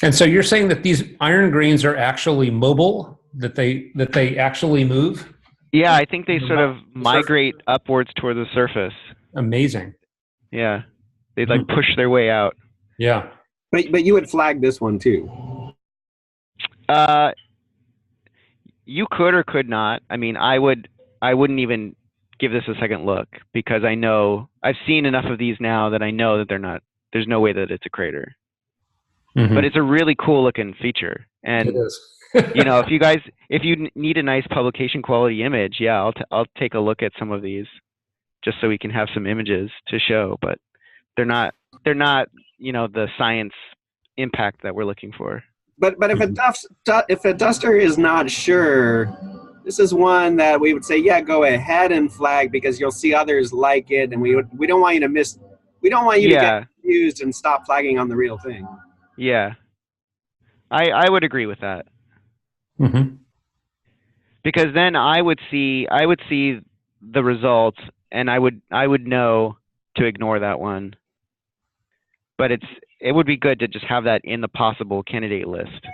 And so you're saying that these iron grains are actually mobile, that they actually move? Yeah, I think they sort of migrate upwards toward the surface. Amazing. Yeah. They like push their way out. Yeah. But you would flag this one too. You could or could not. I mean, I wouldn't even give this a second look, because I know I've seen enough of these now that I know that there's no way that it's a crater. Mm-hmm. But it's a really cool looking feature. And it is. You know, if you need a nice publication quality image, yeah, I'll take a look at some of these just so we can have some images to show, but they're not, you know, the science impact that we're looking for. But if a duster is not sure, this is one that we would say, yeah, go ahead and flag, because you'll see others like it, and we don't want you to get confused and stop flagging on the real thing. Yeah. I would agree with that. Mm-hmm. Because then I would see the results, and I would know to ignore that one. But it would be good to just have that in the possible candidate list.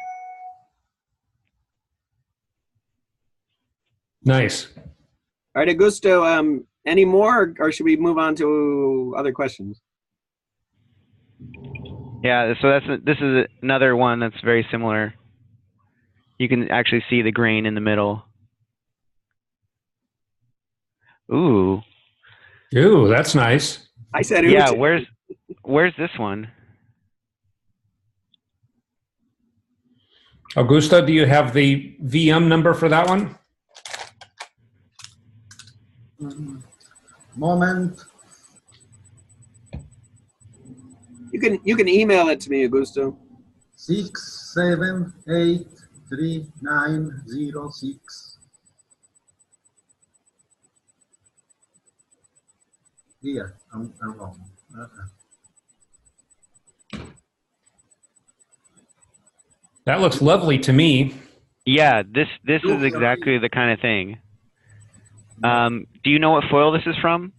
Nice. All right, Augusto, any more, or should we move on to other questions? Yeah, so this is another one that's very similar. You can actually see the grain in the middle. Ooh. Ooh, that's nice. I said ooh. Yeah, too. where's this one? Augusto, do you have the VM number for that one? Moment. You can email it to me, Augusto. 6783906. Here, I'm wrong. That looks lovely to me. Yeah, this is exactly the kind of thing. Do you know what foil this is from?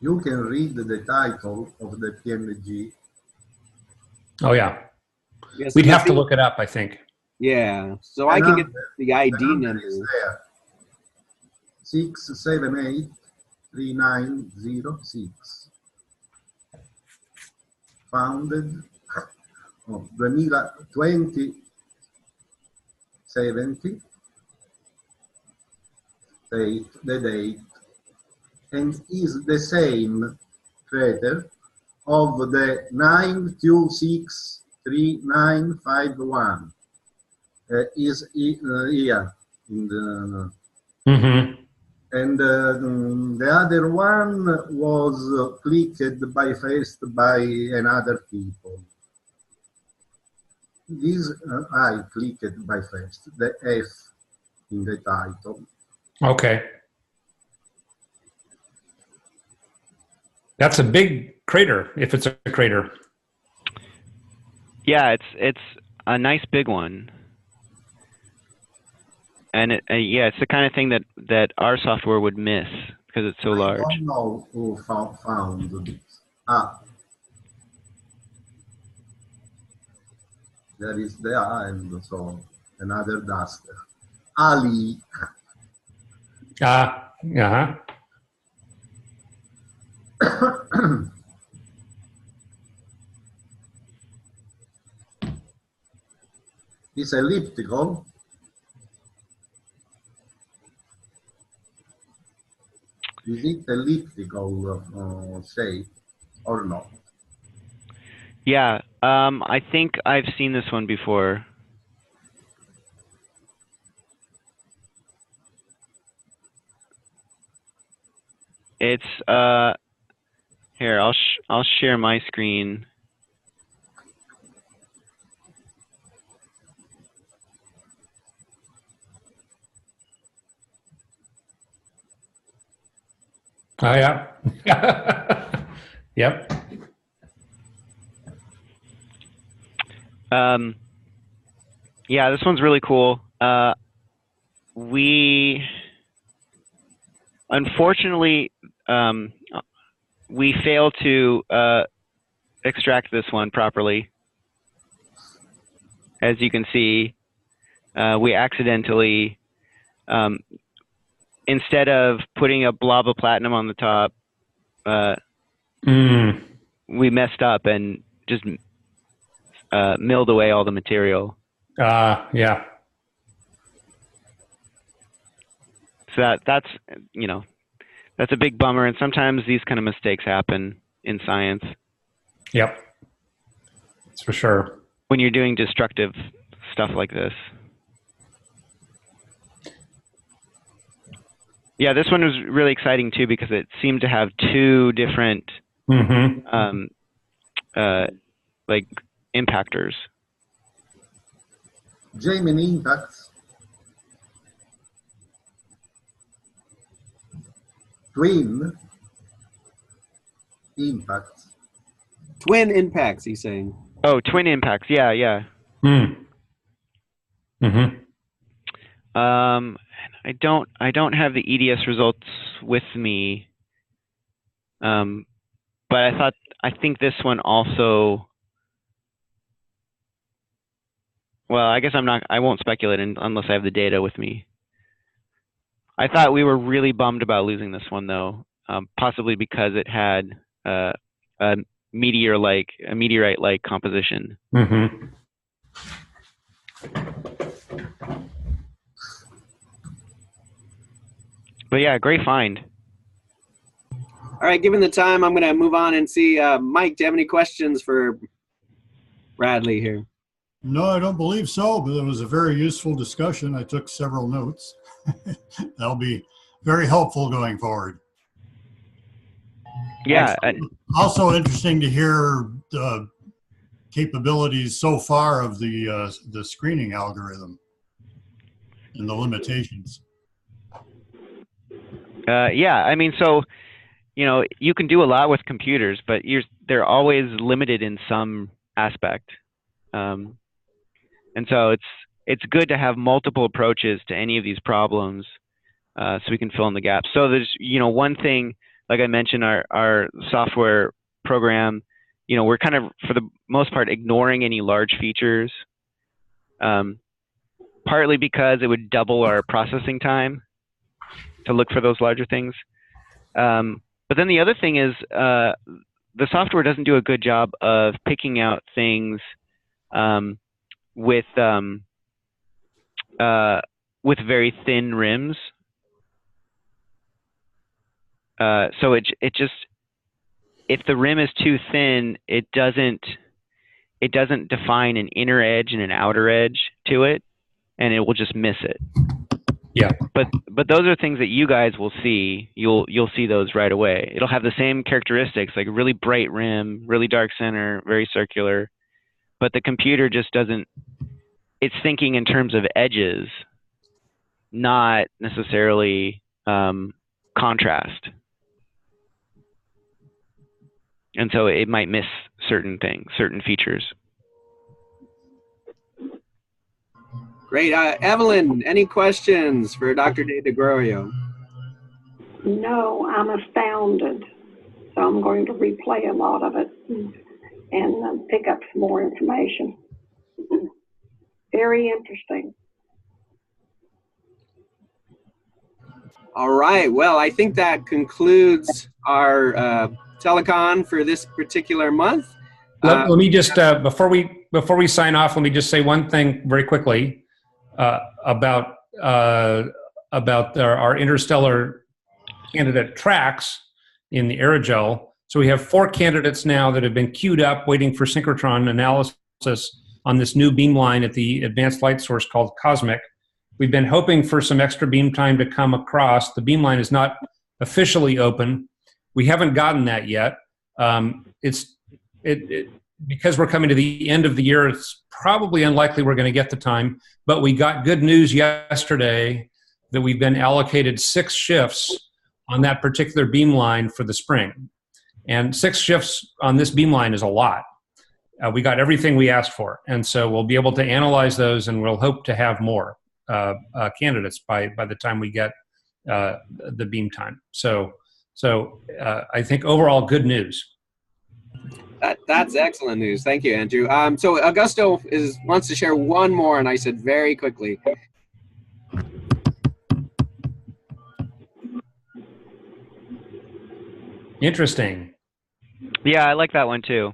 You can read the title of the PNG. Oh yeah. Yes, We'd have to look it up, I think. Yeah, so I can get the ID number. Is there. 6783906. Founded 2070. The date, and is the same crater of the 9263951. Is here in the and the other one was clicked by first by another people. This I clicked by first, the F in the title. Okay. That's a big crater, if it's a crater. Yeah, it's a nice big one. And yeah, it's the kind of thing that our software would miss because it's so large. I don't know who found this. There is the and so another duster. Ali. Uh-huh. It's elliptical. Is it elliptical shape or not? Yeah, I think I've seen this one before. It's here. I'll share my screen. Oh yeah. Yep. Yeah, this one's really cool. We unfortunately we failed to extract this one properly. As you can see, we accidentally, instead of putting a blob of platinum on the top, we messed up and just milled away all the material. Yeah. So that's that's a big bummer, and sometimes these kind of mistakes happen in science. Yep. That's for sure. When you're doing destructive stuff like this. Yeah, this one was really exciting too because it seemed to have two different like impactors. Gemini impacts. Twin impacts. Twin impacts, he's saying. Oh, twin impacts. Yeah. I'm I don't have the EDS results with me, but I think this one also. Well, I guess I won't speculate unless I have the data with me. I thought we were really bummed about losing this one though, possibly because it had a meteorite-like composition. Mm-hmm. But yeah, great find. All right, given the time, I'm going to move on and see. Mike, do you have any questions for Bradley here? No, I don't believe so, but it was a very useful discussion. I took several notes. That'll be very helpful going forward. Yeah. Also interesting to hear the capabilities so far of the screening algorithm and the limitations. Yeah, I mean, so, you can do a lot with computers, but they're always limited in some aspect. And so it's good to have multiple approaches to any of these problems, so we can fill in the gaps. So there's, one thing, like I mentioned, our software program, we're kind of, for the most part, ignoring any large features, partly because it would double our processing time to look for those larger things. But then the other thing is the software doesn't do a good job of picking out things with very thin rims. So it just, if the rim is too thin, it doesn't define an inner edge and an outer edge to it, and it will just miss it. Yeah. But those are things that you guys will see. You'll see those right away. It'll have the same characteristics, like a really bright rim, really dark center, very circular. But the computer just doesn't. It's thinking in terms of edges, not necessarily contrast. And so it might miss certain things, certain features. Great. Evelyn, any questions for Dr. De Gregorio? No, I'm astounded. So I'm going to replay a lot of it and pick up some more information. Very interesting. All right. Well, I think that concludes our telecon for this particular month. Let me just before we sign off, let me just say one thing very quickly about our interstellar candidate tracks in the aerogel. So we have 4 candidates now that have been queued up, waiting for synchrotron analysis on this new beamline at the Advanced Light Source called COSMIC. We've been hoping for some extra beam time to come across. The beamline is not officially open. We haven't gotten that yet. Because we're coming to the end of the year, it's probably unlikely we're going to get the time. But we got good news yesterday that we've been allocated 6 shifts on that particular beamline for the spring. And 6 shifts on this beamline is a lot. We got everything we asked for. And so we'll be able to analyze those, and we'll hope to have more candidates by the time we get the beam time. So I think overall good news. That's excellent news. Thank you, Andrew. So Augusto wants to share one more, and I said very quickly. Interesting. Yeah, I like that one too.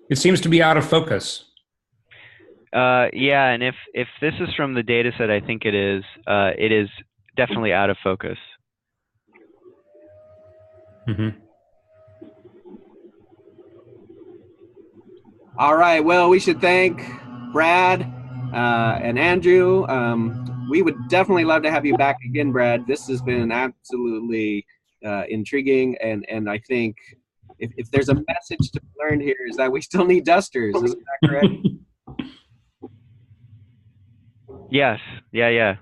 It seems to be out of focus. Yeah, and if this is from the data set, I think it is definitely out of focus. Mm-hmm. All right. Well, we should thank Brad and Andrew. We would definitely love to have you back again, Brad. This has been absolutely intriguing, and I think if there's a message to be learned here, is that we still need dusters. Isn't that correct? Yes. Yeah.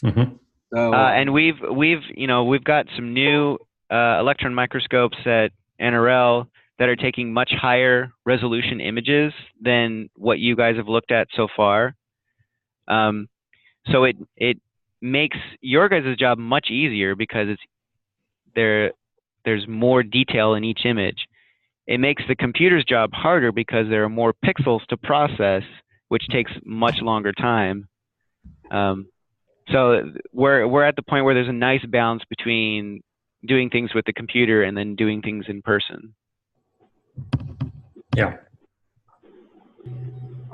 Mm-hmm. So, and we've got some new electron microscopes at NRL that are taking much higher resolution images than what you guys have looked at so far. So it makes your guys' job much easier because there's more detail in each image. It makes the computer's job harder because there are more pixels to process, which takes much longer time. So we're at the point where there's a nice balance between doing things with the computer and then doing things in person. Yeah.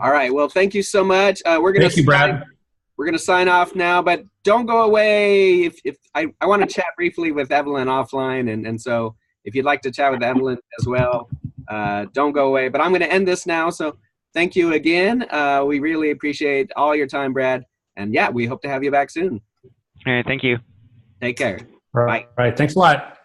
All right. Well, thank you so much. Thank you, Brad. We're going to sign off now, but don't go away. If I want to chat briefly with Evelyn offline, and so if you'd like to chat with Evelyn as well, don't go away. But I'm going to end this now. So thank you again. We really appreciate all your time, Brad. And yeah, we hope to have you back soon. All right. Thank you. Take care. All right. Thanks a lot.